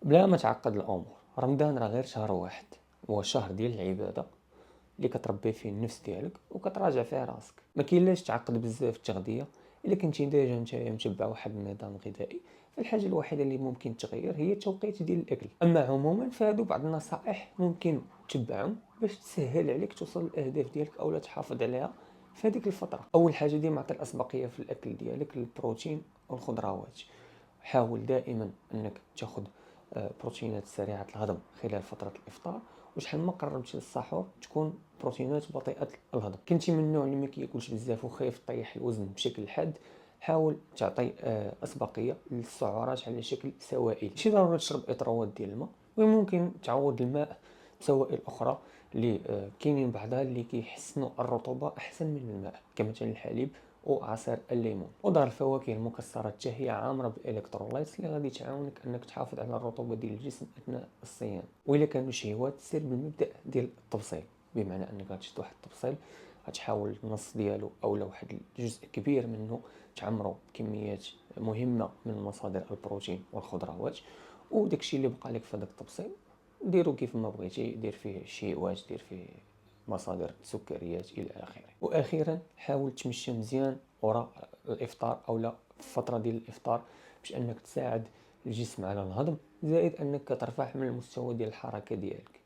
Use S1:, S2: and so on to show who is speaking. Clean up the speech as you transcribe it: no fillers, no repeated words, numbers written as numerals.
S1: بلا ما تعقد الامور. رمضان راه غير شهر واحد، هو شهر ديال العباده اللي كتربي فيه النفس ديالك وكتراجع فيه راسك. ما كاينلاش تعقد بزاف التغذيه. الا كنتي ديجا نتايا متبع واحد النظام غذائي، فالحاجه الوحيده اللي ممكن تغير هي التوقيت ديال الاكل. اما عموما فهادو بعض النصائح ممكن تتبعهم باش تسهل عليك توصل للاهداف ديالك اولا تحافظ عليها في هذيك الفتره. اول حاجه ديما عطي الاسبقيه في الاكل ديالك للبروتين والخضروات. حاول دائما انك تاخذ بروتينات سريعه الهضم خلال فتره الافطار، وشحال ما قربتي للسحور تكون بروتينات بطيئه الهضم. كنتي من النوع اللي ما كياكلش بزاف وخايف طيح الوزن بشكل حاد، حاول تعطي اسبقيه للسعرات على شكل سوائل. ماشي ضروري تشرب اطروات ديال الماء، وممكن تعوض الماء بسوائل اخرى اللي كاينين بعضها اللي كيحسنوا الرطوبه احسن من الماء، كمثلا الحليب وعصير الليمون. وضع الفواكه المكسرات حتى هي عامره بالالكترولايتس اللي غادي تعاونك انك تحافظ على الرطوبه ديال الجسم اثناء الصيام. والا كانوا شهوات سير بالمبدا ديال التبصيل، بمعنى انك غتشد واحد التبصيل غتحاول النص ديالو اولا واحد الجزء كبير منه تعمرو بكميات مهمه من مصادر البروتين والخضروات، وداكشي اللي بقى لك في هذاك التبصيل ديرو كيف ما بغيتي. دير فيه شهوات، دير فيه مصادر سكريات الى اخره. واخيرا حاول تمشى مزيان وراء الافطار اولا في الفتره ديال الافطار باش انك تساعد الجسم على الهضم، زائد انك ترفع من المستوى ديال الحركه ديالك.